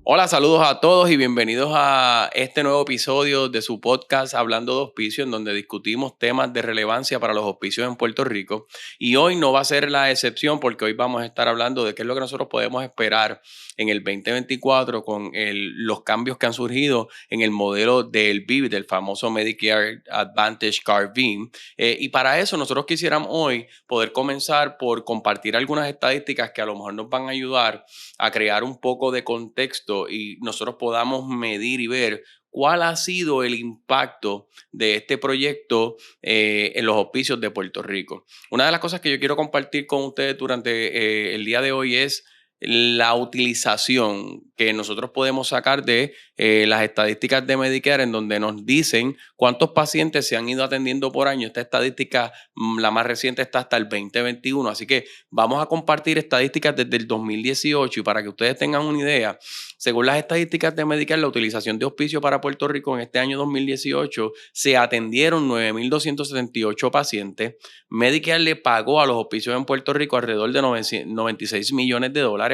Hola, saludos a todos y bienvenidos a este nuevo episodio de su podcast Hablando de Hospicio, en donde discutimos temas de relevancia para los hospicios en Puerto Rico. Y hoy no va a ser la excepción porque hoy vamos a estar hablando de qué es lo que nosotros podemos esperar en el 2024 con los cambios que han surgido en el modelo del BIV, del famoso Medicare Advantage Carve-In. Y para eso nosotros quisiéramos hoy poder comenzar por compartir algunas estadísticas que a lo mejor nos van a ayudar a crear un poco de contexto y nosotros podamos medir y ver cuál ha sido el impacto de este proyecto en los hospicios de Puerto Rico. Una de las cosas que yo quiero compartir con ustedes durante el día de hoy es la utilización que nosotros podemos sacar de las estadísticas de Medicare, en donde nos dicen cuántos pacientes se han ido atendiendo por año. Esta estadística, la más reciente, está hasta el 2021, así que vamos a compartir estadísticas desde el 2018 y para que ustedes tengan una idea, según las estadísticas de Medicare, la utilización de hospicio para Puerto Rico en este año 2018 se atendieron 9.278 pacientes. Medicare le pagó a los hospicios en Puerto Rico alrededor de 96 millones de dólares.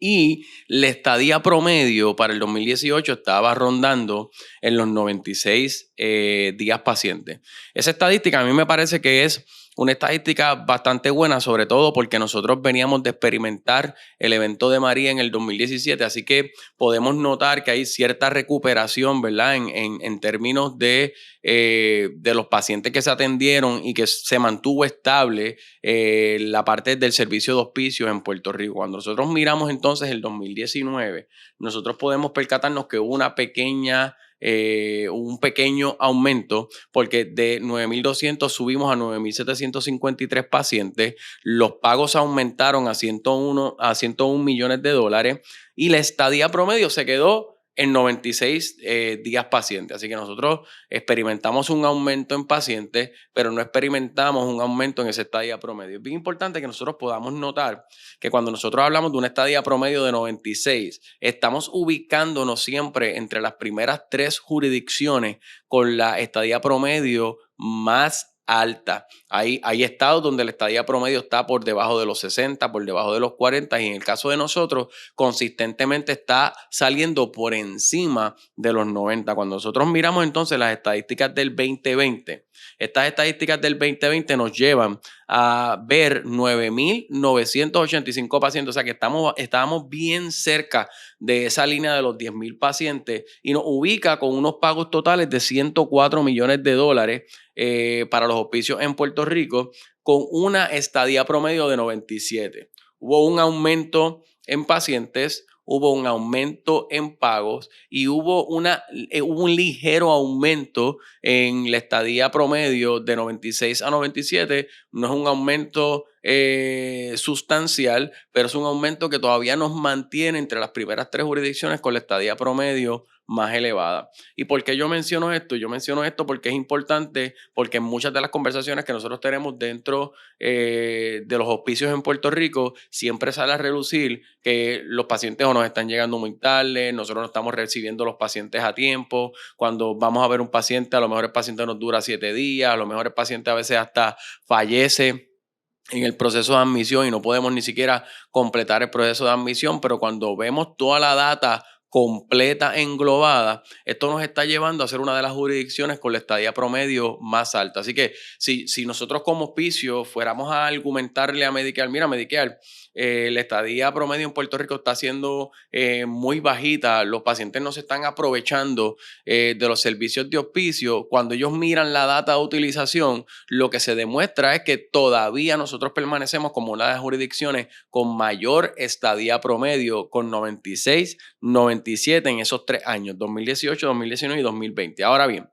Y la estadía promedio para el 2018 estaba rondando en los 96 días pacientes. Esa estadística a mí me parece que es una estadística bastante buena, sobre todo porque nosotros veníamos de experimentar el evento de María en el 2017, así que podemos notar que hay cierta recuperación, ¿verdad? En términos de los pacientes que se atendieron y que se mantuvo estable la parte del servicio de hospicios en Puerto Rico. Cuando nosotros miramos entonces el 2019, nosotros podemos percatarnos que hubo un pequeño aumento, porque de 9.200 subimos a 9.753 pacientes, los pagos aumentaron a 101 millones de dólares y la estadía promedio se quedó en 96 días pacientes. Así que nosotros experimentamos un aumento en pacientes, pero no experimentamos un aumento en esa estadía promedio. Es bien importante que nosotros podamos notar que cuando nosotros hablamos de una estadía promedio de 96, estamos ubicándonos siempre entre las primeras 3 jurisdicciones con la estadía promedio más alta. Hay estados donde la estadía promedio está por debajo de los 60, por debajo de los 40, y en el caso de nosotros consistentemente está saliendo por encima de los 90. Cuando nosotros miramos entonces las estadísticas del 2020, estas estadísticas del 2020 nos llevan a ver 9.985 pacientes, o sea que estábamos bien cerca de esa línea de los 10.000 pacientes y nos ubica con unos pagos totales de 104 millones de dólares para los hospicios en Puerto Rico, con una estadía promedio de 97. Hubo un aumento en pacientes, hubo un aumento en pagos y hubo un ligero aumento en la estadía promedio de 96 a 97. No es un aumento sustancial, pero es un aumento que todavía nos mantiene entre las primeras 3 jurisdicciones con la estadía promedio más elevada. ¿Y por qué yo menciono esto? Yo menciono esto porque es importante, porque en muchas de las conversaciones que nosotros tenemos dentro de los hospicios en Puerto Rico, siempre sale a relucir que los pacientes o nos están llegando muy tarde, nosotros no estamos recibiendo los pacientes a tiempo. Cuando vamos a ver un paciente, a lo mejor el paciente nos dura 7 días, a lo mejor el paciente a veces hasta fallece en el proceso de admisión y no podemos ni siquiera completar el proceso de admisión, pero cuando vemos toda la data completa, englobada, esto nos está llevando a ser una de las jurisdicciones con la estadía promedio más alta. Así que si nosotros como hospicio fuéramos a argumentarle a Medicare, mira Medicare, la estadía promedio en Puerto Rico está siendo muy bajita, los pacientes no se están aprovechando de los servicios de hospicio. Cuando ellos miran la data de utilización, lo que se demuestra es que todavía nosotros permanecemos como una de las jurisdicciones con mayor estadía promedio, con 96, 97 en esos 3 años, 2018, 2019 y 2020. Ahora bien,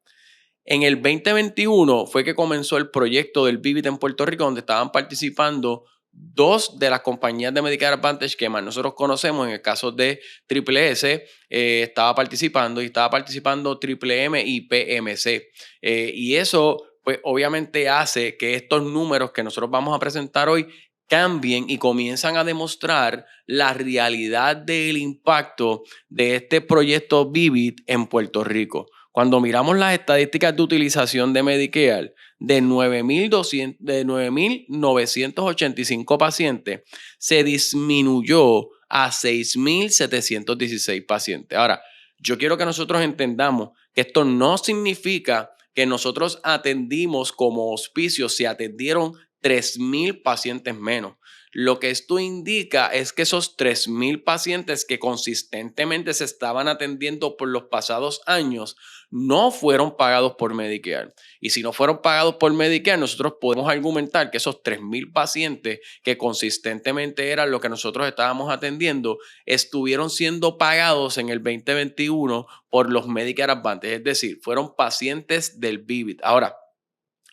en el 2021 fue que comenzó el proyecto del VIVIT en Puerto Rico, donde estaban participando 2 de las compañías de Medicare Advantage que más nosotros conocemos. En el caso de Triple S, estaba participando Triple M y PMC. Y eso, pues obviamente hace que estos números que nosotros vamos a presentar hoy cambien y comienzan a demostrar la realidad del impacto de este proyecto VIVIT en Puerto Rico. Cuando miramos las estadísticas de utilización de Medicare, de 9.985 pacientes se disminuyó a 6.716 pacientes. Ahora, yo quiero que nosotros entendamos que esto no significa que nosotros atendimos como hospicio, se atendieron 3.000 pacientes menos. Lo que esto indica es que esos 3.000 pacientes que consistentemente se estaban atendiendo por los pasados años no fueron pagados por Medicare. Y si no fueron pagados por Medicare, nosotros podemos argumentar que esos 3.000 pacientes que consistentemente eran lo que nosotros estábamos atendiendo, estuvieron siendo pagados en el 2021 por los Medicare Advantage. Es decir, fueron pacientes del VIVID. Ahora,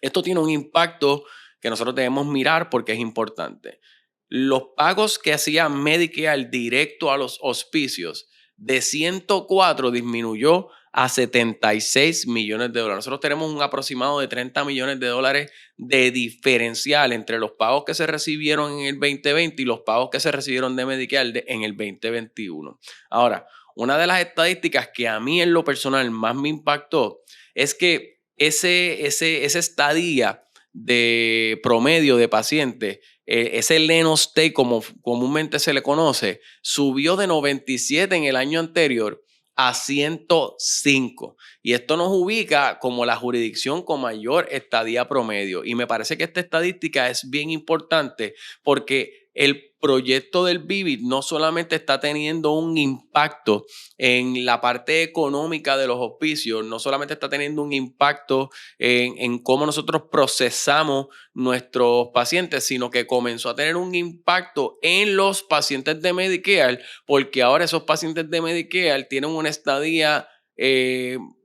esto tiene un impacto que nosotros debemos mirar porque es importante. Los pagos que hacía Medicare directo a los hospicios de 104 disminuyó a 76 millones de dólares. Nosotros tenemos un aproximado de 30 millones de dólares de diferencial entre los pagos que se recibieron en el 2020 y los pagos que se recibieron de Medicare en el 2021. Ahora, una de las estadísticas que a mí en lo personal más me impactó es que esa estadía de promedio de pacientes, ese length of stay como comúnmente se le conoce, subió de 97 en el año anterior a 105. Y esto nos ubica como la jurisdicción con mayor estadía promedio. Y me parece que esta estadística es bien importante porque el proyecto del VIVID no solamente está teniendo un impacto en la parte económica de los hospicios, no solamente está teniendo un impacto en cómo nosotros procesamos nuestros pacientes, sino que comenzó a tener un impacto en los pacientes de Medicare, porque ahora esos pacientes de Medicare tienen una estadía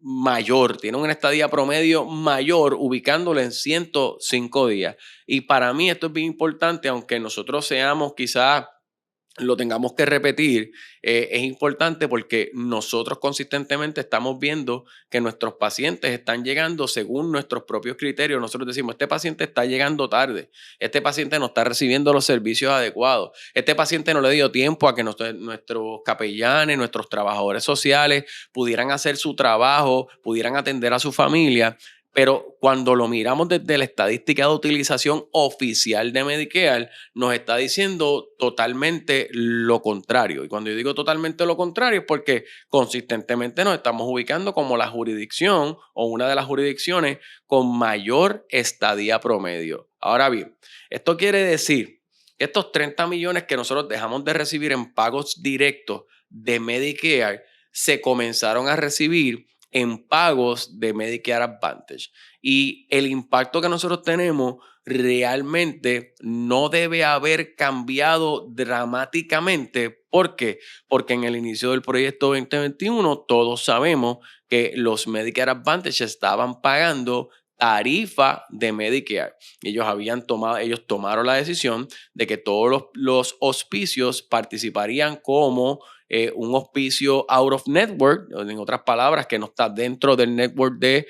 mayor, tienen una estadía promedio mayor, ubicándolo en 105 días. Y para mí esto es bien importante, aunque nosotros seamos quizás lo tengamos que repetir, es importante porque nosotros consistentemente estamos viendo que nuestros pacientes están llegando según nuestros propios criterios. Nosotros decimos, este paciente está llegando tarde, este paciente no está recibiendo los servicios adecuados, este paciente no le dio tiempo a que nuestros capellanes, nuestros trabajadores sociales pudieran hacer su trabajo, pudieran atender a su familia. Pero cuando lo miramos desde la estadística de utilización oficial de Medicare, nos está diciendo totalmente lo contrario. Y cuando yo digo totalmente lo contrario es porque consistentemente nos estamos ubicando como la jurisdicción o una de las jurisdicciones con mayor estadía promedio. Ahora bien, esto quiere decir que estos 30 millones que nosotros dejamos de recibir en pagos directos de Medicare se comenzaron a recibir en pagos de Medicare Advantage. Y el impacto que nosotros tenemos realmente no debe haber cambiado dramáticamente. ¿Por qué? Porque en el inicio del proyecto 2021 todos sabemos que los Medicare Advantage estaban pagando tarifa de Medicare. Ellos tomaron la decisión de que todos los hospicios participarían como un hospicio out of network, en otras palabras, que no está dentro del network del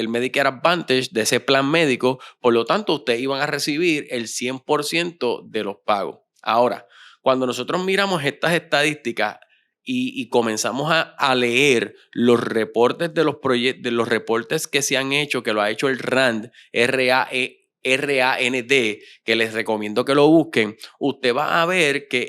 Medicare Advantage, de ese plan médico. Por lo tanto, ustedes iban a recibir el 100% de los pagos. Ahora, cuando nosotros miramos estas estadísticas y comenzamos a leer los reportes de los reportes que se han hecho, que lo ha hecho el RAND, RAND, que les recomiendo que lo busquen, usted va a ver que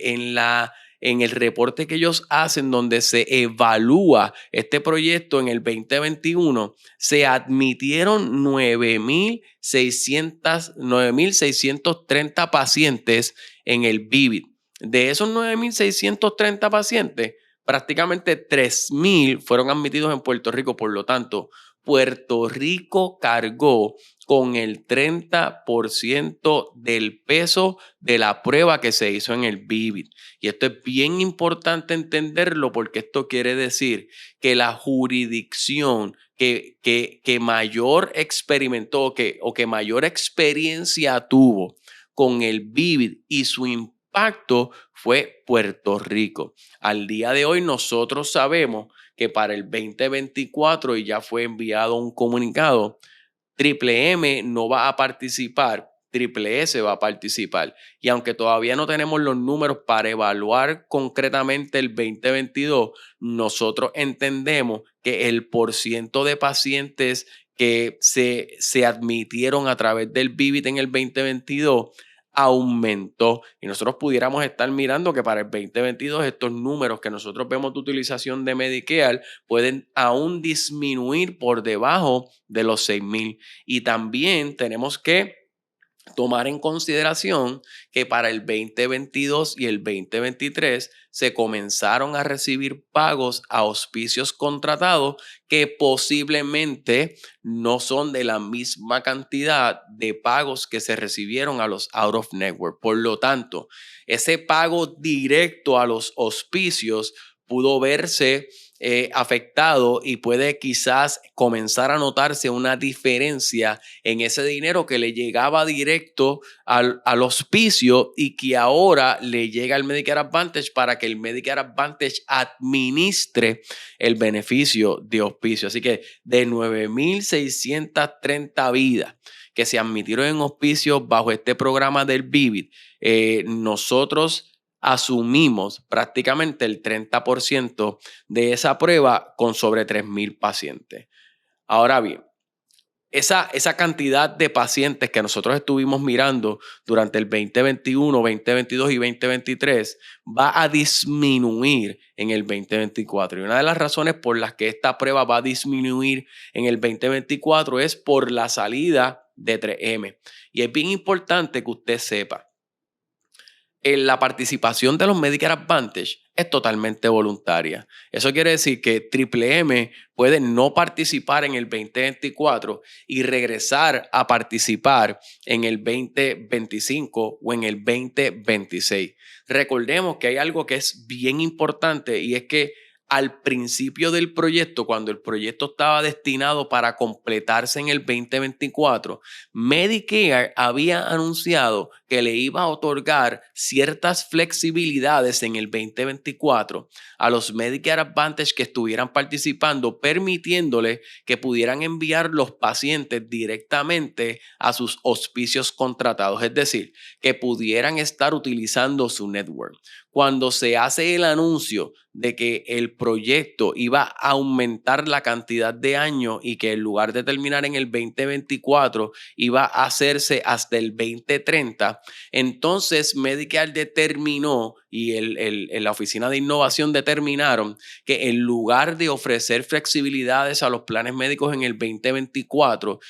en el reporte que ellos hacen donde se evalúa este proyecto en el 2021, se admitieron 9.630 pacientes en el VIVID. De esos 9.630 pacientes, prácticamente 3.000 fueron admitidos en Puerto Rico. Por lo tanto, Puerto Rico cargó con el 30% del peso de la prueba que se hizo en el VIVID. Y esto es bien importante entenderlo porque esto quiere decir que la jurisdicción que mayor experimentó o que mayor experiencia tuvo con el VIVID y su impacto fue Puerto Rico. Al día de hoy nosotros sabemos que para el 2024, y ya fue enviado un comunicado, Triple M no va a participar, Triple S va a participar. Y aunque todavía no tenemos los números para evaluar concretamente el 2022, nosotros entendemos que el porciento de pacientes que se admitieron a través del VIVIT en el 2022 aumentó, y nosotros pudiéramos estar mirando que para el 2022 estos números que nosotros vemos de utilización de Medicare pueden aún disminuir por debajo de los 6,000. Y también tenemos que tomar en consideración que para el 2022 y el 2023 se comenzaron a recibir pagos a auspicios contratados que posiblemente no son de la misma cantidad de pagos que se recibieron a los out of network. Por lo tanto, ese pago directo a los auspicios pudo verse afectado, y puede quizás comenzar a notarse una diferencia en ese dinero que le llegaba directo al hospicio y que ahora le llega al Medicare Advantage para que el Medicare Advantage administre el beneficio de hospicio. Así que de 9,630 vidas que se admitieron en hospicios bajo este programa del VIVIT, nosotros asumimos prácticamente el 30% de esa prueba con sobre 3,000 pacientes. Ahora bien, esa cantidad de pacientes que nosotros estuvimos mirando durante el 2021, 2022 y 2023 va a disminuir en el 2024. Y una de las razones por las que esta prueba va a disminuir en el 2024 es por la salida de 3M. Y es bien importante que usted sepa, la participación de los Medicare Advantage es totalmente voluntaria. Eso quiere decir que Triple M puede no participar en el 2024 y regresar a participar en el 2025 o en el 2026. Recordemos que hay algo que es bien importante, y es que al principio del proyecto, cuando el proyecto estaba destinado para completarse en el 2024, Medicare había anunciado que le iba a otorgar ciertas flexibilidades en el 2024 a los Medicare Advantage que estuvieran participando, permitiéndole que pudieran enviar los pacientes directamente a sus hospicios contratados, es decir, que pudieran estar utilizando su network. Cuando se hace el anuncio de que el proyecto iba a aumentar la cantidad de años y que en lugar de terminar en el 2024 iba a hacerse hasta el 2030, entonces Medicare determinó y la Oficina de Innovación determinaron que en lugar de ofrecer flexibilidades a los planes médicos en el 2024,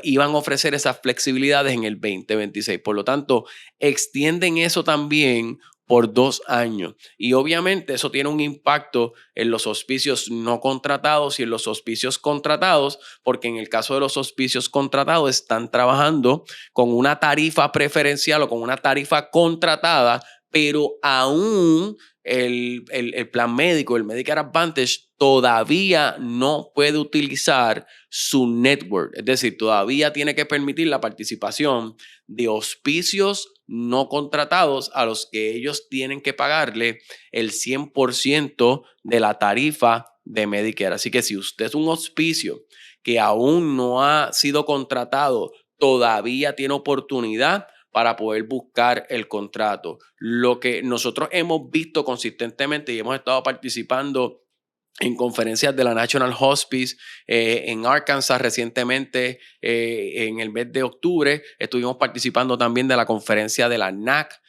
iban a ofrecer esas flexibilidades en el 2026. Por lo tanto, extienden eso también por 2 años. Y obviamente eso tiene un impacto en los hospicios no contratados y en los hospicios contratados, porque en el caso de los hospicios contratados están trabajando con una tarifa preferencial o con una tarifa contratada, pero aún el plan médico, el Medicare Advantage, todavía no puede utilizar su network. Es decir, todavía tiene que permitir la participación de hospicios no contratados a los que ellos tienen que pagarle el 100% de la tarifa de Medicare. Así que si usted es un hospicio que aún no ha sido contratado, todavía tiene oportunidad para poder buscar el contrato. Lo que nosotros hemos visto consistentemente y hemos estado participando en conferencias de la National Hospice en Arkansas recientemente, en el mes de octubre. Estuvimos participando también de la conferencia de la NAC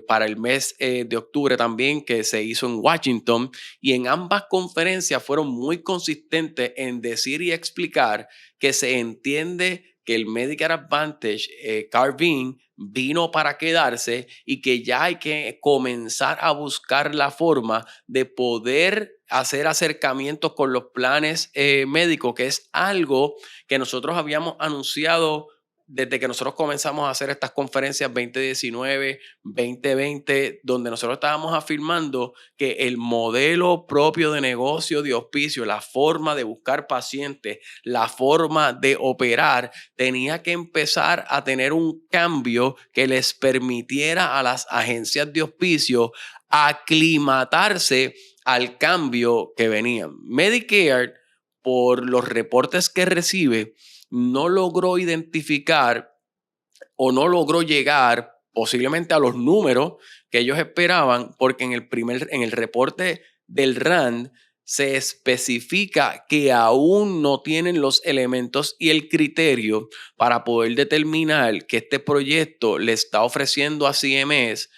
para el mes de octubre también, que se hizo en Washington. Y en ambas conferencias fueron muy consistentes en decir y explicar que se entiende que el Medicare Advantage, Carvin, vino para quedarse y que ya hay que comenzar a buscar la forma de poder hacer acercamientos con los planes médicos, que es algo que nosotros habíamos anunciado desde que nosotros comenzamos a hacer estas conferencias 2019, 2020, donde nosotros estábamos afirmando que el modelo propio de negocio de hospicio, la forma de buscar pacientes, la forma de operar, tenía que empezar a tener un cambio que les permitiera a las agencias de hospicio aclimatarse al cambio que venían. Medicare, por los reportes que recibe, no logró identificar o no logró llegar posiblemente a los números que ellos esperaban, porque en el reporte del RAND se especifica que aún no tienen los elementos y el criterio para poder determinar que este proyecto le está ofreciendo a CMS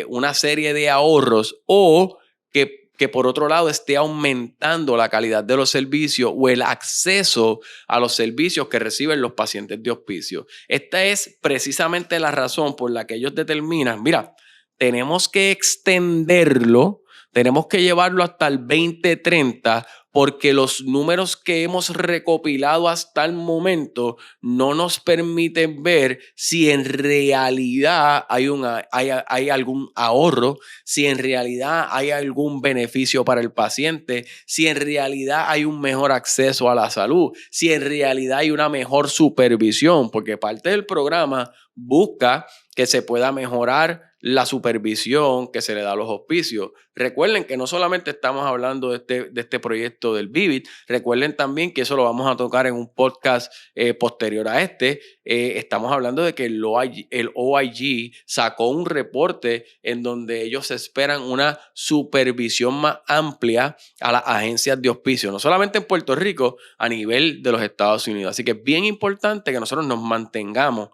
una serie de ahorros o que por otro lado esté aumentando la calidad de los servicios o el acceso a los servicios que reciben los pacientes de hospicio. Esta es precisamente la razón por la que ellos determinan, mira, tenemos que extenderlo, tenemos que llevarlo hasta el 2030 porque los números que hemos recopilado hasta el momento no nos permiten ver si en realidad hay algún ahorro, si en realidad hay algún beneficio para el paciente, si en realidad hay un mejor acceso a la salud, si en realidad hay una mejor supervisión, porque parte del programa busca que se pueda mejorar la supervisión que se le da a los hospicios. Recuerden que no solamente estamos hablando de este proyecto del VIVIT, recuerden también que eso lo vamos a tocar en un podcast posterior a este. Estamos hablando de que el OIG sacó un reporte en donde ellos esperan una supervisión más amplia a las agencias de hospicio, no solamente en Puerto Rico, a nivel de los Estados Unidos. Así que es bien importante que nosotros nos mantengamos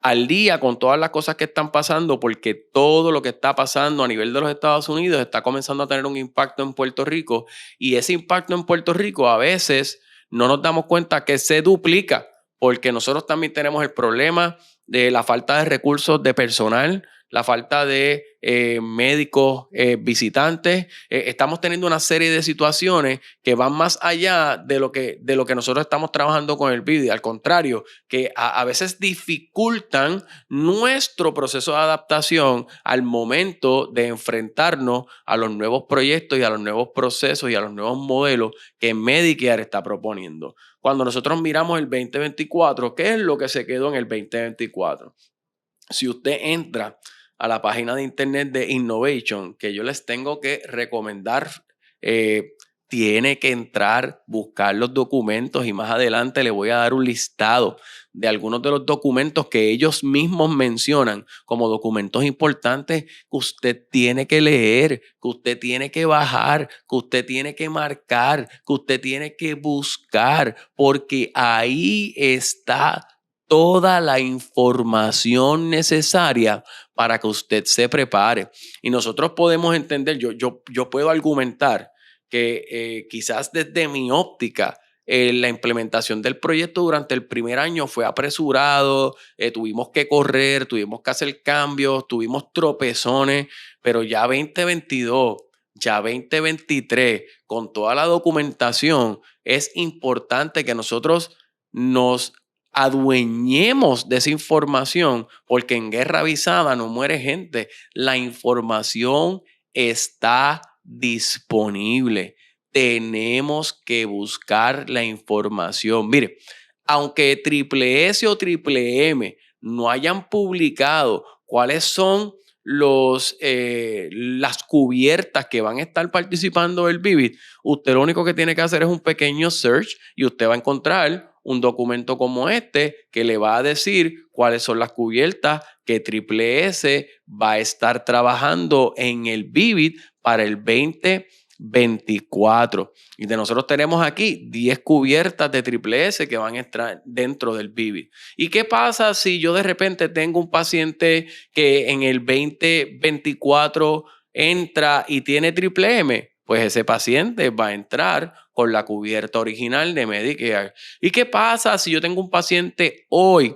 al día con todas las cosas que están pasando, porque todo lo que está pasando a nivel de los Estados Unidos está comenzando a tener un impacto en Puerto Rico, y ese impacto en Puerto Rico a veces no nos damos cuenta que se duplica, porque nosotros también tenemos el problema de la falta de recursos de personal, la falta de médicos visitantes. Estamos teniendo una serie de situaciones que van más allá de lo que nosotros estamos trabajando con el video. Al contrario, que a veces dificultan nuestro proceso de adaptación al momento de enfrentarnos a los nuevos proyectos y a los nuevos procesos y a los nuevos modelos que Medicare está proponiendo. Cuando nosotros miramos el 2024, ¿qué es lo que se quedó en el 2024? Si usted entra a la página de internet de Innovation, que yo les tengo que recomendar, tiene que entrar, buscar los documentos, y más adelante le voy a dar un listado de algunos de los documentos que ellos mismos mencionan como documentos importantes que usted tiene que leer, que usted tiene que bajar, que usted tiene que marcar, que usted tiene que buscar, porque ahí está toda la información necesaria para que usted se prepare. Y nosotros podemos entender, yo puedo argumentar que quizás desde mi óptica, la implementación del proyecto durante el primer año fue apresurado, tuvimos que correr, tuvimos que hacer cambios, tuvimos tropezones, pero ya 2022, ya 2023, con toda la documentación, es importante que nosotros nos adueñemos de esa información, porque en guerra avisada no muere gente. La información está disponible. Tenemos que buscar la información. Mire, aunque Triple S o Triple M no hayan publicado cuáles son las cubiertas que van a estar participando del VIVIT, usted lo único que tiene que hacer es un pequeño search y usted va a encontrar un documento como este que le va a decir cuáles son las cubiertas que Triple S va a estar trabajando en el VIVIT para el 2024. Y de nosotros tenemos aquí 10 cubiertas de Triple S que van a estar dentro del VIVIT. ¿Y qué pasa si yo de repente tengo un paciente que en el 2024 entra y tiene Triple M? Pues ese paciente va a entrar con la cubierta original de Medicare. ¿Y qué pasa si yo tengo un paciente hoy,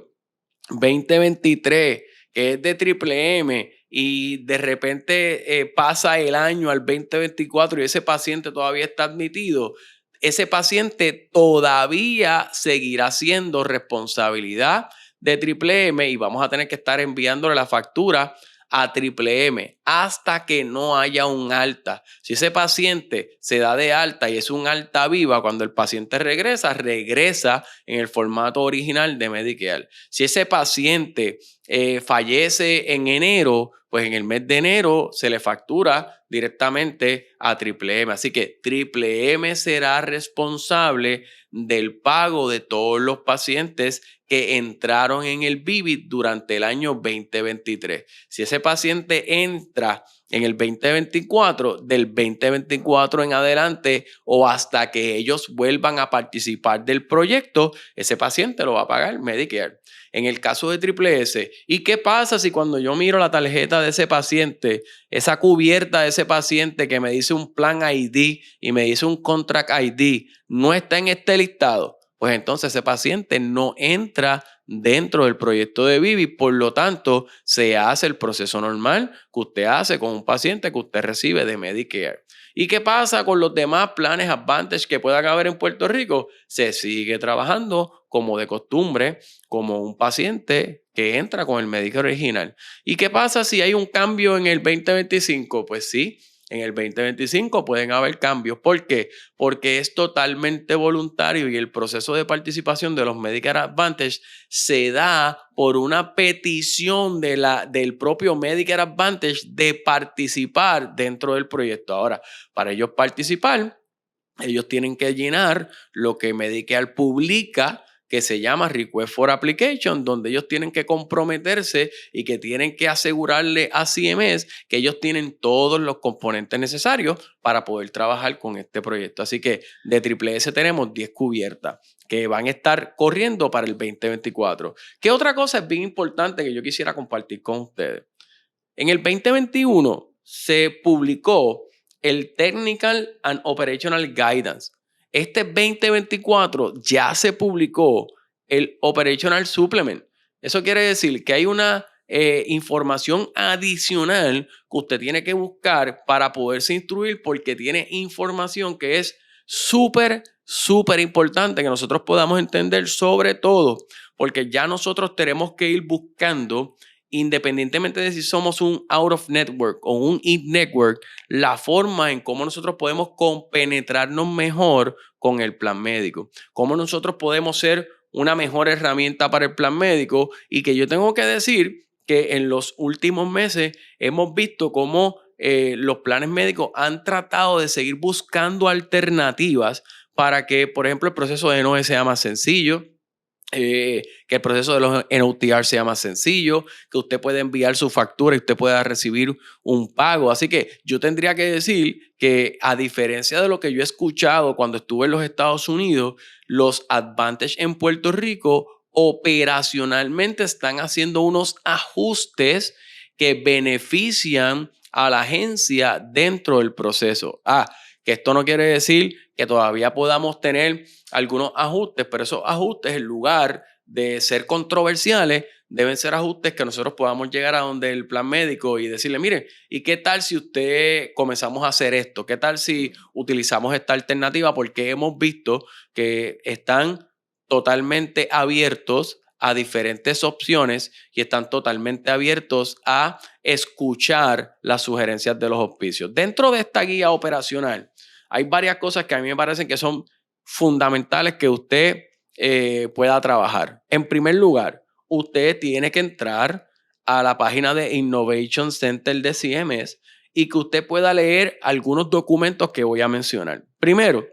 2023, que es de Triple M, y de repente pasa el año al 2024 y ese paciente todavía está admitido? Ese paciente todavía seguirá siendo responsabilidad de Triple M y vamos a tener que estar enviándole la factura a Triple M hasta que no haya un alta. Si ese paciente se da de alta y es un alta viva, cuando el paciente regresa en el formato original de Medicare. Si ese paciente fallece en enero, pues en el mes de enero se le factura directamente a Triple M. Así que Triple M será responsable del pago de todos los pacientes que entraron en el VIVIT durante el año 2023. Si ese paciente entra en el 2024, del 2024 en adelante o hasta que ellos vuelvan a participar del proyecto, ese paciente lo va a pagar Medicare. En el caso de Triple S, ¿y qué pasa si cuando yo miro la tarjeta de ese paciente, esa cubierta de ese paciente que me dice un plan ID y me dice un contract ID, no está en este listado? Pues entonces ese paciente no entra dentro del proyecto de Vivi, por lo tanto se hace el proceso normal que usted hace con un paciente que usted recibe de Medicare. ¿Y qué pasa con los demás planes Advantage que puedan haber en Puerto Rico? Se sigue trabajando como de costumbre, como un paciente que entra con el Medicare original. ¿Y qué pasa si hay un cambio en el 2025? Pues sí, en el 2025 pueden haber cambios. ¿Por qué? Porque es totalmente voluntario y el proceso de participación de los Medicare Advantage se da por una petición del propio Medicare Advantage de participar dentro del proyecto. Ahora, para ellos participar, ellos tienen que llenar lo que Medicare publica, que se llama Request for Application, donde ellos tienen que comprometerse y que tienen que asegurarle a CMS que ellos tienen todos los componentes necesarios para poder trabajar con este proyecto. Así que de Triple S tenemos 10 cubiertas que van a estar corriendo para el 2024. ¿Qué otra cosa es bien importante que yo quisiera compartir con ustedes? En el 2021 se publicó el Technical and Operational Guidance. Este 2024 ya se publicó el Operational Supplement. Eso quiere decir que hay una información adicional que usted tiene que buscar para poderse instruir, porque tiene información que es súper importante que nosotros podamos entender, sobre todo porque ya nosotros tenemos que ir buscando, independientemente de si somos un out of network o un in network, la forma en cómo nosotros podemos compenetrarnos mejor con el plan médico, cómo nosotros podemos ser una mejor herramienta para el plan médico. Y que yo tengo que decir que en los últimos meses hemos visto cómo los planes médicos han tratado de seguir buscando alternativas para que, por ejemplo, el proceso de NOE sea más sencillo, que el proceso de los NOTR sea más sencillo, que usted pueda enviar su factura y usted pueda recibir un pago. Así que yo tendría que decir que, a diferencia de lo que yo he escuchado cuando estuve en los Estados Unidos, los Advantage en Puerto Rico operacionalmente están haciendo unos ajustes que benefician a la agencia dentro del proceso. Que esto no quiere decir que todavía podamos tener algunos ajustes, pero esos ajustes, en lugar de ser controversiales, deben ser ajustes que nosotros podamos llegar a donde el plan médico y decirle, mire, ¿y qué tal si comenzamos a hacer esto? ¿Qué tal si utilizamos esta alternativa? Porque hemos visto que están totalmente abiertos a diferentes opciones y están totalmente abiertos a escuchar las sugerencias de los auspicios. Dentro de esta guía operacional hay varias cosas que a mí me parecen que son fundamentales que usted pueda trabajar. En primer lugar, usted tiene que entrar a la página de Innovation Center de CMS y que usted pueda leer algunos documentos que voy a mencionar. Primero,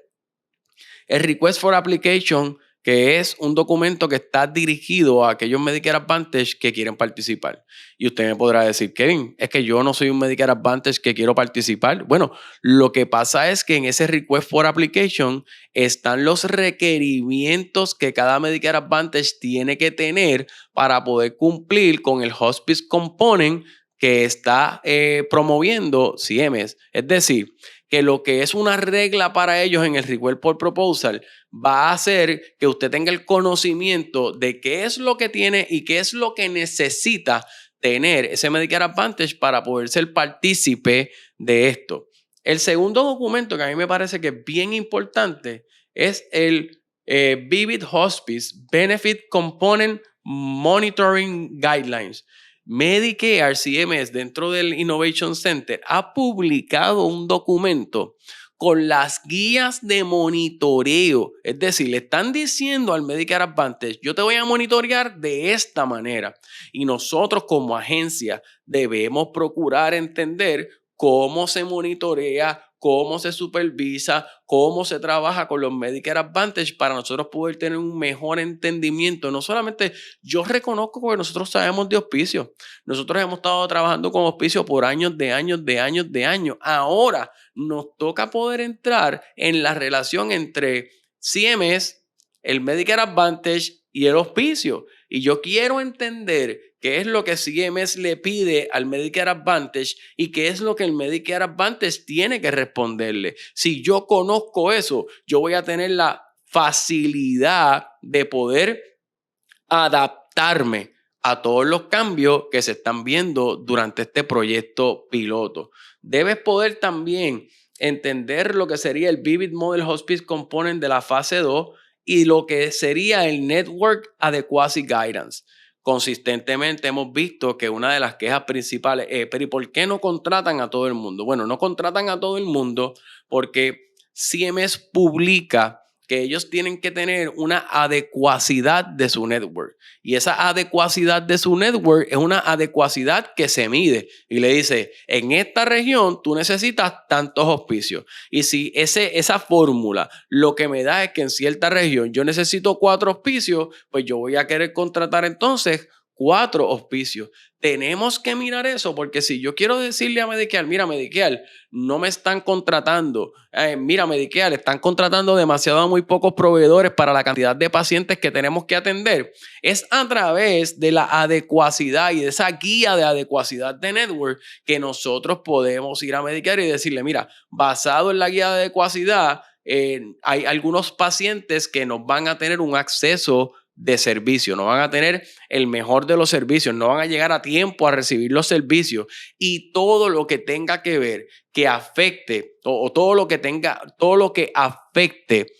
el Request for Application, que es un documento que está dirigido a aquellos Medicare Advantage que quieren participar. Y usted me podrá decir, Kevin, es que yo no soy un Medicare Advantage que quiero participar. Bueno, lo que pasa es que en ese Request for Application están los requerimientos que cada Medicare Advantage tiene que tener para poder cumplir con el Hospice Component que está promoviendo CMS. Es decir, que lo que es una regla para ellos en el Request for Proposal va a hacer que usted tenga el conocimiento de qué es lo que tiene y qué es lo que necesita tener ese Medicare Advantage para poder ser partícipe de esto. El segundo documento que a mí me parece que es bien importante es el Vivid Hospice Benefit Component Monitoring Guidelines. Medicare CMS, dentro del Innovation Center, ha publicado un documento con las guías de monitoreo. Es decir, le están diciendo al Medicare Advantage, yo te voy a monitorear de esta manera. Y nosotros como agencia debemos procurar entender cómo se monitorea, cómo se supervisa, cómo se trabaja con los Medicare Advantage para nosotros poder tener un mejor entendimiento. No solamente yo reconozco que nosotros sabemos de auspicio. Nosotros hemos estado trabajando con auspicio por años, de años, de años, de años. Ahora nos toca poder entrar en la relación entre CMS, el Medicare Advantage y el auspicio. Y yo quiero entender qué es lo que CMS le pide al Medicare Advantage y qué es lo que el Medicare Advantage tiene que responderle. Si yo conozco eso, yo voy a tener la facilidad de poder adaptarme a todos los cambios que se están viendo durante este proyecto piloto. Debes poder también entender lo que sería el Vivid Model Hospice Component de la fase 2 y lo que sería el Network Adequacy Guidance. Consistentemente hemos visto que una de las quejas principales es, pero ¿y por qué no contratan a todo el mundo? Bueno, no contratan a todo el mundo porque CMS publica que ellos tienen que tener una adecuacidad de su network. Y esa adecuacidad de su network es una adecuacidad que se mide. Y le dice, en esta región tú necesitas tantos auspicios. Y si esa fórmula lo que me da es que en cierta región yo necesito 4 auspicios, pues yo voy a querer contratar entonces 4 auspicios. Tenemos que mirar eso porque si yo quiero decirle a Medicare, mira Medicare, no me están contratando, mira Medicare, están contratando demasiado a muy pocos proveedores para la cantidad de pacientes que tenemos que atender, es a través de la adecuacidad y de esa guía de adecuacidad de network que nosotros podemos ir a Medicare y decirle, mira, basado en la guía de adecuacidad, hay algunos pacientes que nos van a tener un acceso de servicio, no van a tener el mejor de los servicios, no van a llegar a tiempo a recibir los servicios y todo lo que tenga que ver, que afecte o todo lo que afecte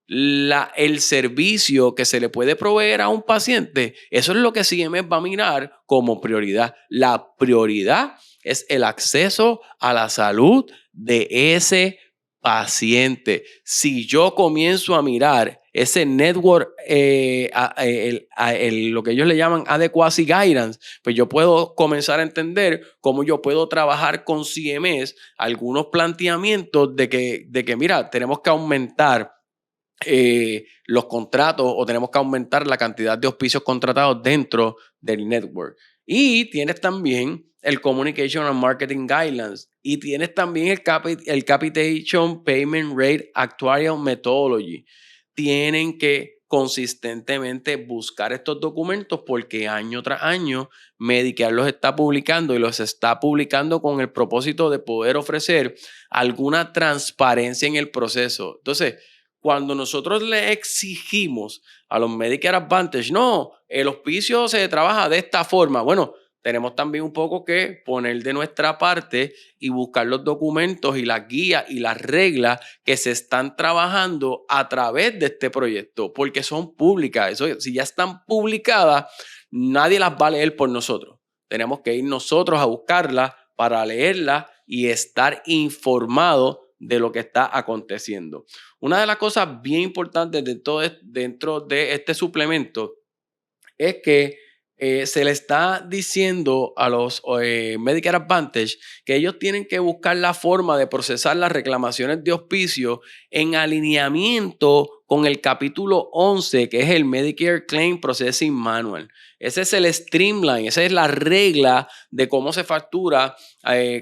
el servicio que se le puede proveer a un paciente, eso es lo que CMS va a mirar como prioridad. La prioridad es el acceso a la salud de ese paciente. Si yo comienzo a mirar ese network, lo que ellos le llaman adequacy guidance, pues yo puedo comenzar a entender cómo yo puedo trabajar con CMS algunos planteamientos de que mira, tenemos que aumentar los contratos o tenemos que aumentar la cantidad de auspicios contratados dentro del network. Y tienes también el Communication and Marketing Guidelines y tienes también el Capitation Payment Rate Actuarial Methodology. Tienen que consistentemente buscar estos documentos porque año tras año Medicare los está publicando y los está publicando con el propósito de poder ofrecer alguna transparencia en el proceso. Entonces, cuando nosotros le exigimos a los Medicare Advantage, no, el auspicio se trabaja de esta forma. Bueno, tenemos también un poco que poner de nuestra parte y buscar los documentos y las guías y las reglas que se están trabajando a través de este proyecto, porque son públicas. Eso, si ya están publicadas, nadie las va a leer por nosotros. Tenemos que ir nosotros a buscarlas para leerlas y estar informados de lo que está aconteciendo. Una de las cosas bien importantes dentro de este suplemento es que se le está diciendo a los Medicare Advantage que ellos tienen que buscar la forma de procesar las reclamaciones de auspicio en alineamiento con el capítulo 11, que es el Medicare Claim Processing Manual. Ese es el streamline, esa es la regla de cómo se factura,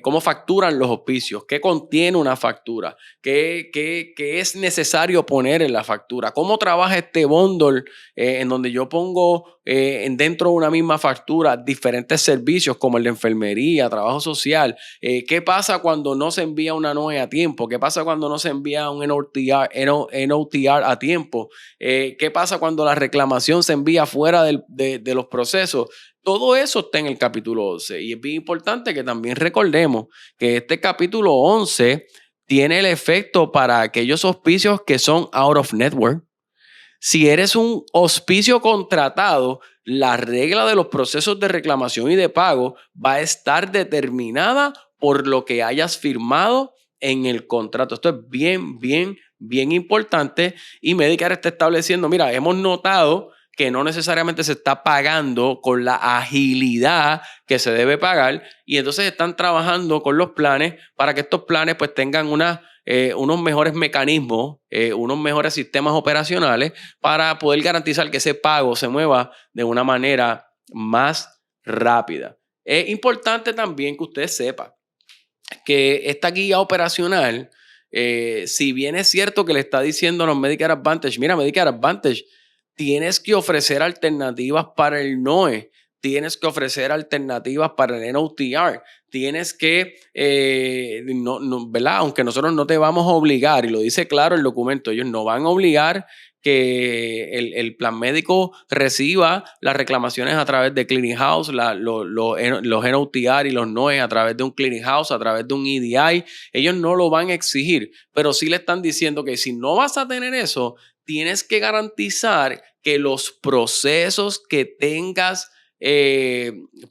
cómo facturan los auspicios, qué contiene una factura, qué es necesario poner en la factura, cómo trabaja este bundle en donde yo pongo dentro de una misma factura diferentes servicios como el de enfermería, trabajo social, qué pasa cuando no se envía una NOE a tiempo, qué pasa cuando no se envía un NOTR a tiempo, qué pasa cuando la reclamación se envía fuera de los procesos. Todo eso está en el capítulo 11 y es bien importante que también recordemos que este capítulo 11 tiene el efecto para aquellos auspicios que son out of network. Si eres un auspicio contratado, la regla de los procesos de reclamación y de pago va a estar determinada por lo que hayas firmado en el contrato. Esto es bien importante y Medicare está estableciendo, mira, hemos notado que no necesariamente se está pagando con la agilidad que se debe pagar, y entonces están trabajando con los planes para que estos planes pues tengan unos mejores mecanismos, unos mejores sistemas operacionales para poder garantizar que ese pago se mueva de una manera más rápida. Es importante también que usted sepa que esta guía operacional, si bien es cierto que le está diciendo a los Medicare Advantage, mira, Medicare Advantage, tienes que ofrecer alternativas para el NOE, tienes que ofrecer alternativas para el NOTR, tienes que, ¿verdad? Aunque nosotros no te vamos a obligar, y lo dice claro el documento, ellos no van a obligar que el plan médico reciba las reclamaciones a través de Clearing House, los NOTR y los NOE a través de un Clearing House, a través de un EDI. Ellos no lo van a exigir, pero sí le están diciendo que si no vas a tener eso, tienes que garantizar que los procesos que tengas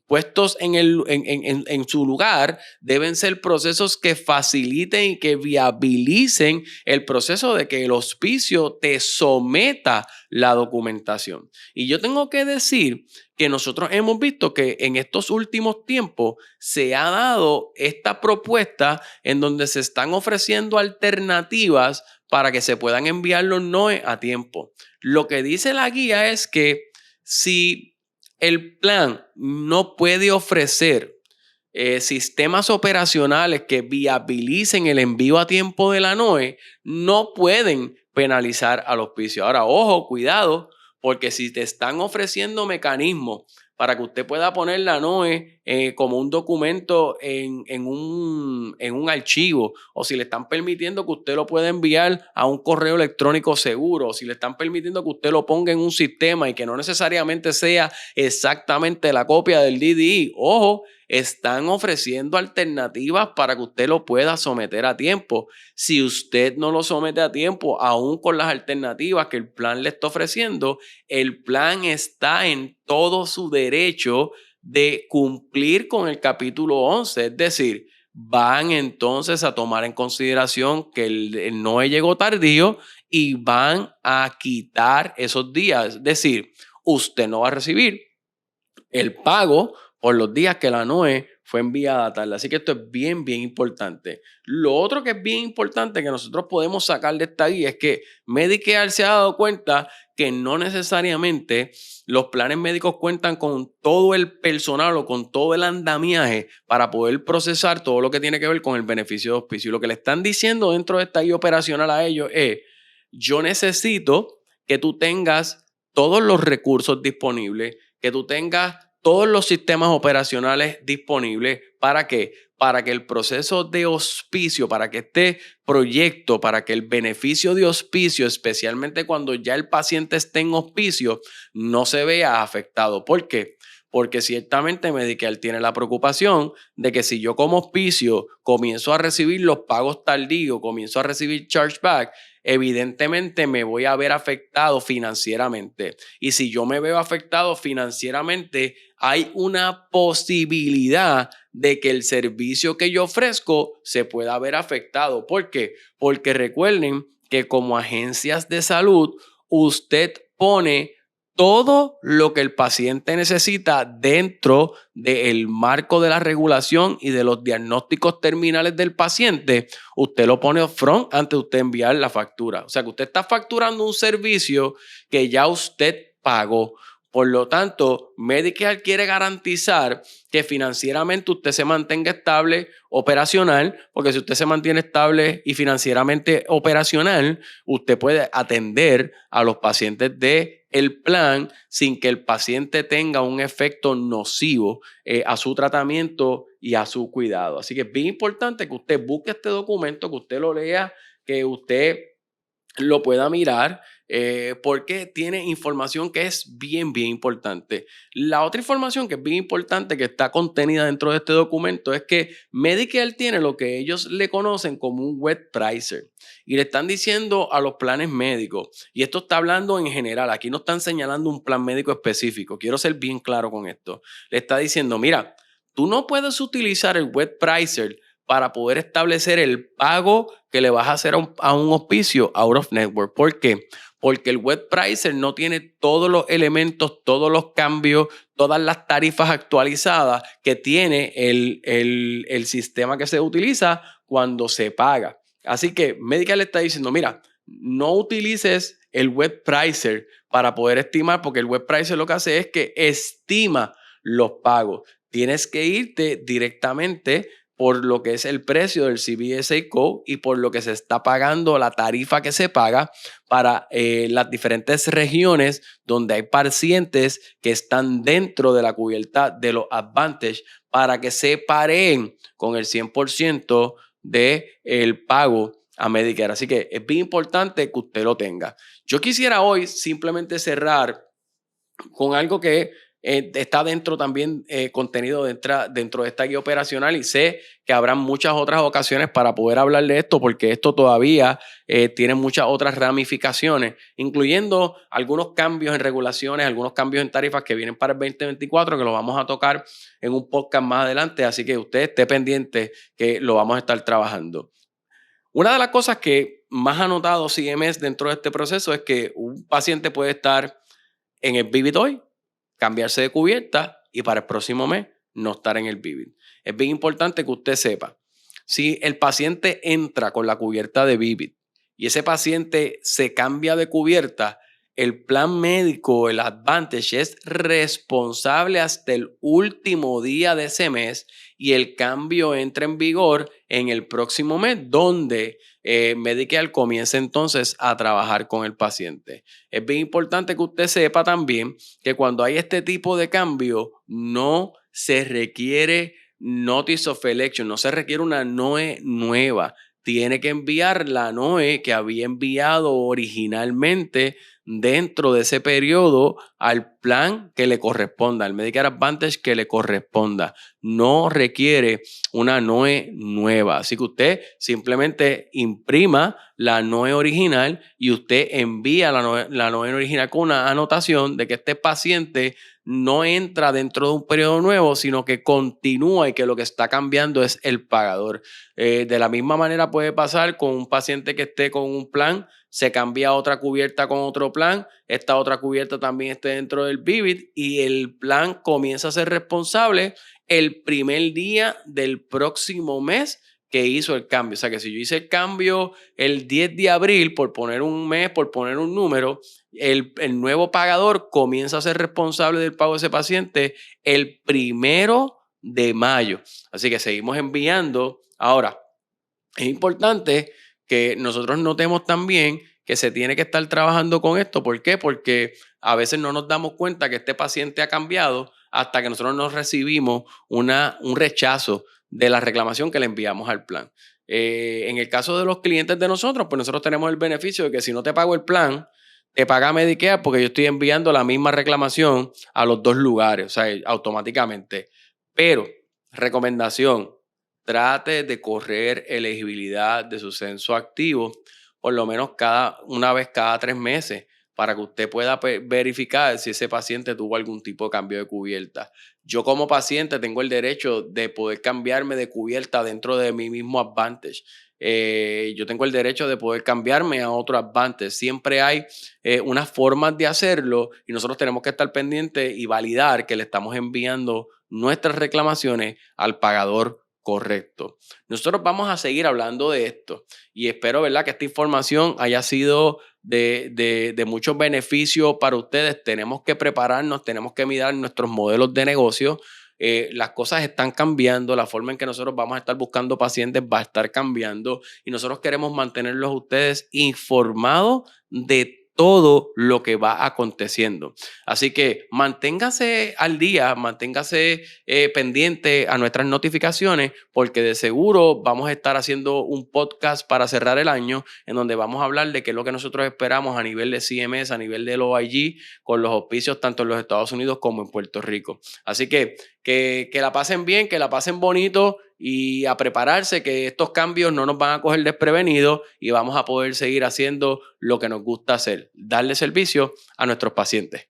puestos en su lugar deben ser procesos que faciliten y que viabilicen el proceso de que el hospicio te someta la documentación. Y yo tengo que decir que nosotros hemos visto que en estos últimos tiempos se ha dado esta propuesta en donde se están ofreciendo alternativas para que se puedan enviar los NOE a tiempo. Lo que dice la guía es que si el plan no puede ofrecer sistemas operacionales que viabilicen el envío a tiempo de la NOE, no pueden penalizar al hospicio. Ahora, ojo, cuidado, porque si te están ofreciendo mecanismos para que usted pueda poner la NOE como un documento en un archivo, o si le están permitiendo que usted lo pueda enviar a un correo electrónico seguro, o si le están permitiendo que usted lo ponga en un sistema y que no necesariamente sea exactamente la copia del DDI, ojo, están ofreciendo alternativas para que usted lo pueda someter a tiempo. Si usted no lo somete a tiempo, aún con las alternativas que el plan le está ofreciendo, el plan está en todo su derecho de cumplir con el capítulo 11. Es decir, van entonces a tomar en consideración que el NOE llegó tardío y van a quitar esos días. Es decir, usted no va a recibir el pago por los días que la NOE fue enviada tarde. Así que esto es bien, bien importante. Lo otro que es bien importante que nosotros podemos sacar de esta guía es que Medicare se ha dado cuenta que no necesariamente los planes médicos cuentan con todo el personal o con todo el andamiaje para poder procesar todo lo que tiene que ver con el beneficio de hospicio. Y lo que le están diciendo dentro de esta guía operacional a ellos es: yo necesito que tú tengas todos los recursos disponibles, que tú tengas todos los sistemas operacionales disponibles. ¿Para qué? Para que el proceso de hospicio, para que este proyecto, para que el beneficio de hospicio, especialmente cuando ya el paciente esté en hospicio, no se vea afectado. ¿Por qué? Porque ciertamente Medicare tiene la preocupación de que si yo como hospicio comienzo a recibir los pagos tardíos, comienzo a recibir chargeback, evidentemente me voy a ver afectado financieramente. Y si yo me veo afectado financieramente, hay una posibilidad de que el servicio que yo ofrezco se pueda ver afectado. ¿Por qué? Porque recuerden que como agencias de salud, usted pone todo lo que el paciente necesita dentro del marco de la regulación y de los diagnósticos terminales del paciente. Usted lo pone upfront antes de usted enviar la factura. O sea que usted está facturando un servicio que ya usted pagó. Por lo tanto, Medicare quiere garantizar que financieramente usted se mantenga estable, operacional, porque si usted se mantiene estable y financieramente operacional, usted puede atender a los pacientes del plan sin que el paciente tenga un efecto nocivo a su tratamiento y a su cuidado. Así que es bien importante que usted busque este documento, que usted lo lea, que usted lo pueda mirar, porque tiene información que es bien, bien importante. La otra información que es bien importante que está contenida dentro de este documento es que Medicare tiene lo que ellos le conocen como un web pricer y le están diciendo a los planes médicos, y esto está hablando en general, aquí no están señalando un plan médico específico, quiero ser bien claro con esto, le está diciendo, mira, tú no puedes utilizar el web pricer para poder establecer el pago que le vas a hacer a un hospicio out of network. ¿Por qué? porque el web pricer no tiene todos los elementos, todos los cambios, todas las tarifas actualizadas que tiene el sistema que se utiliza cuando se paga. Así que Medicare le está diciendo, mira, no utilices el web pricer para poder estimar, porque el web pricer lo que hace es que estima los pagos. Tienes que irte directamente por lo que es el precio del CBSA Code y por lo que se está pagando, la tarifa que se paga para las diferentes regiones donde hay pacientes que están dentro de la cubierta de los Advantage, para que se pareen con el 100% del pago a Medicare. Así que es bien importante que usted lo tenga. Yo quisiera hoy simplemente cerrar con algo que está dentro también, contenido dentro de esta guía operacional, y sé que habrán muchas otras ocasiones para poder hablar de esto, porque esto todavía tiene muchas otras ramificaciones, incluyendo algunos cambios en regulaciones, algunos cambios en tarifas que vienen para el 2024, que lo vamos a tocar en un podcast más adelante, así que usted esté pendiente que lo vamos a estar trabajando. Una de las cosas que más ha notado CMS dentro de este proceso es que un paciente puede estar en el Vivid hoy, cambiarse de cubierta y para el próximo mes no estar en el Vivid. Es bien importante que usted sepa, si el paciente entra con la cubierta de Vivid y ese paciente se cambia de cubierta, el plan médico, el Advantage, es responsable hasta el último día de ese mes y el cambio entra en vigor en el próximo mes, donde Medicare comienza entonces a trabajar con el paciente. Es bien importante que usted sepa también que cuando hay este tipo de cambio no se requiere Notice of Election, no se requiere una NOE nueva. Tiene que enviar la NOE que había enviado originalmente dentro de ese periodo al plan que le corresponda, al Medicare Advantage que le corresponda. No requiere una NOE nueva. Así que usted simplemente imprima la NOE original y usted envía la NOE original con una anotación de que este paciente no entra dentro de un periodo nuevo, sino que continúa y que lo que está cambiando es el pagador. De la misma manera puede pasar con un paciente que esté con un plan, se cambia a otra cubierta con otro plan, esta otra cubierta también esté dentro del Vivid y el plan comienza a ser responsable el primer día del próximo mes que hizo el cambio. O sea que si yo hice el cambio el 10 de abril, por poner un mes, por poner un número, el nuevo pagador comienza a ser responsable del pago de ese paciente el 1 de mayo. Así que seguimos enviando. Ahora, es importante que nosotros notemos también que se tiene que estar trabajando con esto. ¿Por qué? Porque a veces no nos damos cuenta que este paciente ha cambiado hasta que nosotros no recibimos un rechazo de la reclamación que le enviamos al plan. En el caso de los clientes de nosotros, pues nosotros tenemos el beneficio de que si no te pago el plan, te paga Medicare, porque yo estoy enviando la misma reclamación a los dos lugares, o sea, automáticamente. Pero, recomendación, trate de correr elegibilidad de su censo activo por lo menos una vez cada 3 meses, para que usted pueda verificar si ese paciente tuvo algún tipo de cambio de cubierta. Yo como paciente tengo el derecho de poder cambiarme de cubierta dentro de mi mismo Advantage. Yo tengo el derecho de poder cambiarme a otro Advantage. Siempre hay unas formas de hacerlo y nosotros tenemos que estar pendientes y validar que le estamos enviando nuestras reclamaciones al pagador correcto. Nosotros vamos a seguir hablando de esto y espero, ¿verdad?, que esta información haya sido de muchos beneficios para ustedes. Tenemos que prepararnos, tenemos que mirar nuestros modelos de negocio. Las cosas están cambiando, la forma en que nosotros vamos a estar buscando pacientes va a estar cambiando y nosotros queremos mantenerlos a ustedes informados de todo lo que va aconteciendo. Así que manténgase al día, manténgase pendiente a nuestras notificaciones, porque de seguro vamos a estar haciendo un podcast para cerrar el año en donde vamos a hablar de qué es lo que nosotros esperamos a nivel de CMS, a nivel del OIG, con los auspicios tanto en los Estados Unidos como en Puerto Rico. Así que la pasen bien, que la pasen bonito y a prepararse, que estos cambios no nos van a coger desprevenidos y vamos a poder seguir haciendo lo que nos gusta hacer, darle servicio a nuestros pacientes.